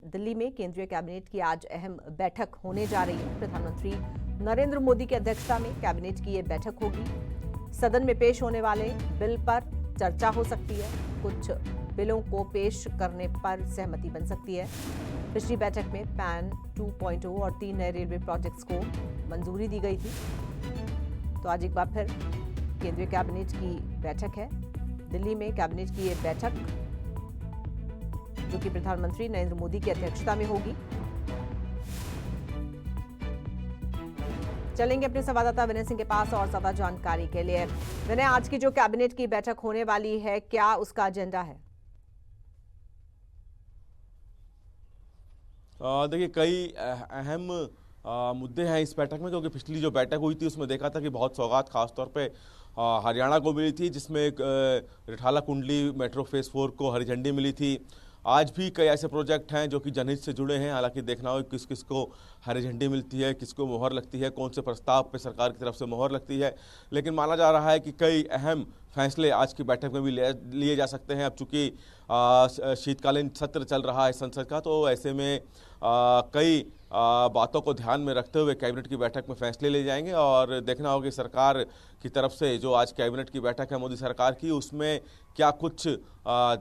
दिल्ली में केंद्रीय कैबिनेट की आज अहम बैठक होने जा रही है। प्रधानमंत्री नरेंद्र मोदी की अध्यक्षता में कैबिनेट की ये बैठक होगी। सदन में पेश होने वाले बिल पर चर्चा हो सकती है। कुछ बिलों को पेश करने पर सहमति बन सकती है। पिछली बैठक में पैन 2.0 और 3 नए रेलवे प्रोजेक्ट्स को मंजूरी दी गई थी। तो आज एक बार फिर केंद्रीय कैबिनेट की बैठक है। दिल्ली में कैबिनेट की ये बैठक जो कि प्रधानमंत्री नरेंद्र मोदी की अध्यक्षता में होगी। चलेंगे अपने संवाददाता विनय सिंह के पास और ज्यादा जानकारी के लिए। विनय, आज की जो कैबिनेट की बैठक होने वाली है, क्या उसका एजेंडा है? देखिए, कई अहम मुद्दे हैं इस बैठक में, क्योंकि पिछली जो बैठक हुई थी उसमें देखा था कि बहुत सौगात खासतौर पे हरियाणा को मिली थी, जिसमें एक रिठाला कुंडली मेट्रो फेज 4 को हरी झंडी मिली थी। आज भी कई ऐसे प्रोजेक्ट हैं जो कि जनहित से जुड़े हैं। हालांकि देखना हो किस किस को हरी झंडी मिलती है, किसको मोहर लगती है, कौन से प्रस्ताव पे सरकार की तरफ से मोहर लगती है। लेकिन माना जा रहा है कि कई अहम फैसले आज की बैठक में भी लिए जा सकते हैं। अब चूंकि शीतकालीन सत्र चल रहा है संसद का, तो ऐसे में कई बातों को ध्यान में रखते हुए कैबिनेट की बैठक में फैसले ले जाएंगे। और देखना होगा कि सरकार की तरफ से जो आज कैबिनेट की बैठक है मोदी सरकार की, उसमें क्या कुछ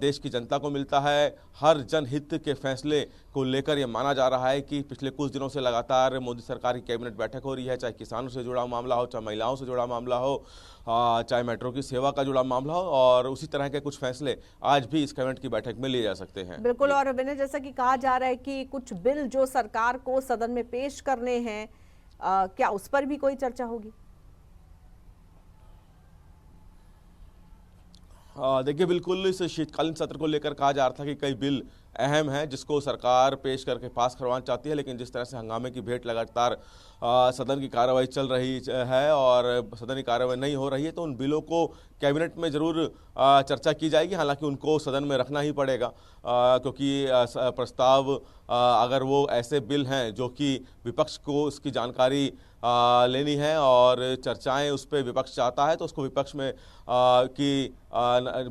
देश की जनता को मिलता है। हर जनहित के फैसले को लेकर यह माना जा रहा है कि पिछले कुछ दिनों से लगातार मोदी सरकार की कैबिनेट बैठक हो रही है। चाहे किसानों से जुड़ा मामला हो, चाहे महिलाओं से जुड़ा मामला हो, चाहे मेट्रो की सेवा का जुड़ा मामला हो, और उसी तरह के कुछ फैसले आज भी इस कैबिनेट की बैठक में लिए जा सकते हैं। बिल्कुल। और विनय, जैसा कि कहा जा रहा है कि कुछ बिल जो सरकार को सदन में पेश करने हैं, क्या उस पर भी कोई चर्चा होगी? देखिए, बिल्कुल इस शीतकालीन सत्र को लेकर कहा जा रहा था कि कई बिल अहम हैं जिसको सरकार पेश करके पास करवाना चाहती है। लेकिन जिस तरह से हंगामे की भेंट लगातार सदन की कार्रवाई चल रही है और सदन की कार्रवाई नहीं हो रही है, तो उन बिलों को कैबिनेट में ज़रूर चर्चा की जाएगी। हालांकि उनको सदन में रखना ही पड़ेगा, क्योंकि प्रस्ताव अगर वो ऐसे बिल हैं जो कि विपक्ष को उसकी जानकारी लेनी है और चर्चाएं उस पर विपक्ष चाहता है, तो उसको विपक्ष में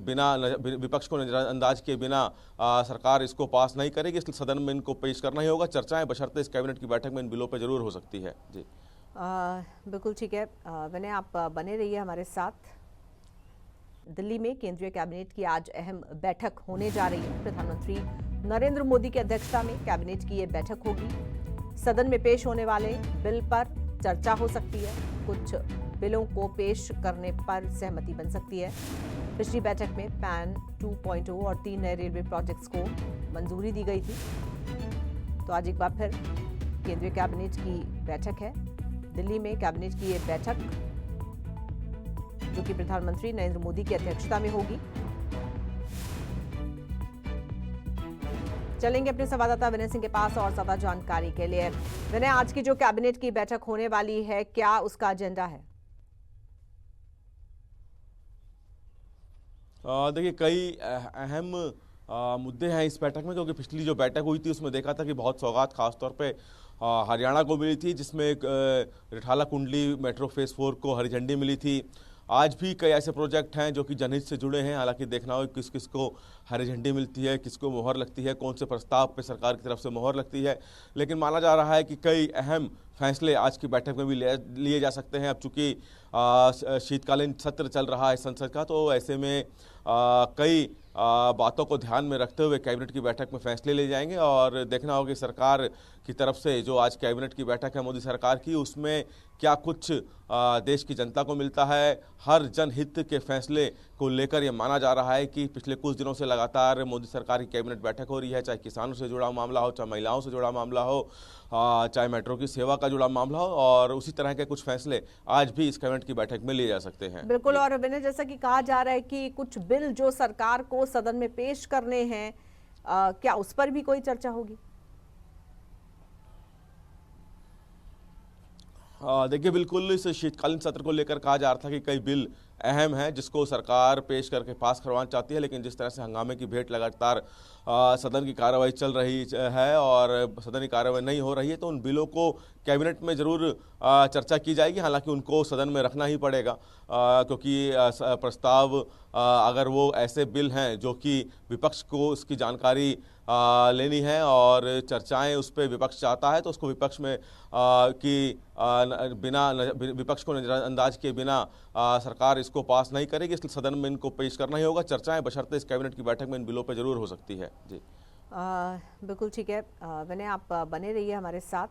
बिना विपक्ष को नजरअंदाज किए बिना सरकार इसको पास नहीं करेगी, इसलिए सदन में इनको पेश करना ही होगा। चर्चाएं बशर्ते इस कैबिनेट की बैठक में इन बिलों पर जरूर हो सकती है। जी बिल्कुल ठीक है। विनय, आप बने रहिए हमारे साथ। दिल्ली में केंद्रीय कैबिनेट की आज अहम बैठक होने जा रही है। प्रधानमंत्री नरेंद्र मोदी की अध्यक्षता में कैबिनेट की ये बैठक होगी। सदन में पेश होने वाले बिल पर चर्चा हो सकती है। कुछ बिलों को पेश करने पर सहमति बन सकती है। पिछली बैठक में पैन 2.0 और 3 नए रेलवे प्रोजेक्ट्स को मंजूरी दी गई थी। तो आज एक बार फिर केंद्रीय कैबिनेट की बैठक है। दिल्ली में कैबिनेट की ये बैठक जो कि प्रधानमंत्री नरेंद्र मोदी की अध्यक्षता में होगी। चलेंगे अपने संवाददाता विनय सिंह के पास और ज्यादा जानकारी के लिए। विनय, आज की जो कैबिनेट की बैठक होने वाली है, क्या उसका एजेंडा है? देखिए, कई अहम मुद्दे हैं इस बैठक में, क्योंकि पिछली जो बैठक हुई थी उसमें देखा था कि बहुत सौगात खासतौर पे हरियाणा को मिली थी, जिसमें एक रिठाला कुंडली मेट्रो फेज 4 को हरी झंडी मिली थी। आज भी कई ऐसे प्रोजेक्ट हैं जो कि जनहित से जुड़े हैं। हालांकि देखना हो किस किस को हरी झंडी मिलती है, किसको मोहर लगती है, कौन से प्रस्ताव पे सरकार की तरफ से मोहर लगती है। लेकिन माना जा रहा है कि कई अहम फैसले आज की बैठक में भी लिए जा सकते हैं। अब चूंकि शीतकालीन सत्र चल रहा है संसद का, तो ऐसे में कई बातों को ध्यान में रखते हुए कैबिनेट की बैठक में फैसले ले जाएंगे। और देखना होगा कि सरकार की तरफ से जो आज कैबिनेट की बैठक है मोदी सरकार की, उसमें क्या कुछ देश की जनता को मिलता है। हर जनहित के फैसले को लेकर यह माना जा रहा है कि पिछले कुछ दिनों से लगातार मोदी सरकार की कैबिनेट बैठक हो रही है। चाहे किसानों से जुड़ा मामला हो, चाहे महिलाओं से जुड़ा मामला हो, चाहे मेट्रो की सेवा का जुड़ा मामला हो, और उसी तरह के कुछ फैसले आज भी इस कैबिनेट की बैठक में लिए जा सकते हैं। बिल्कुल। और विनय, जैसा कि कहा जा रहा है कि कुछ बिल जो सरकार को सदन में पेश करने हैं, क्या उस पर भी कोई चर्चा होगी? देखिए, बिल्कुल इस शीतकालीन सत्र को लेकर कहा जा रहा था कि कई बिल अहम हैं जिसको सरकार पेश करके पास करवाना चाहती है। लेकिन जिस तरह से हंगामे की भेंट लगातार सदन की कार्रवाई चल रही है और सदन की कार्रवाई नहीं हो रही है, तो उन बिलों को कैबिनेट में ज़रूर चर्चा की जाएगी। हालांकि उनको सदन में रखना ही पड़ेगा, क्योंकि प्रस्ताव अगर वो ऐसे बिल हैं जो कि विपक्ष को उसकी जानकारी लेनी है और चर्चाएं उस पर विपक्ष चाहता है तो उसको विपक्ष में बिना विपक्ष को नजरअंदाज किए बिना सरकार इसको पास नहीं करेगी, इसलिए सदन में इनको पेश करना ही होगा। चर्चाएं बशर्ते इस कैबिनेट की बैठक में इन बिलों पर जरूर हो सकती है। जी बिल्कुल ठीक है विनय, आप बने रहिए हमारे साथ।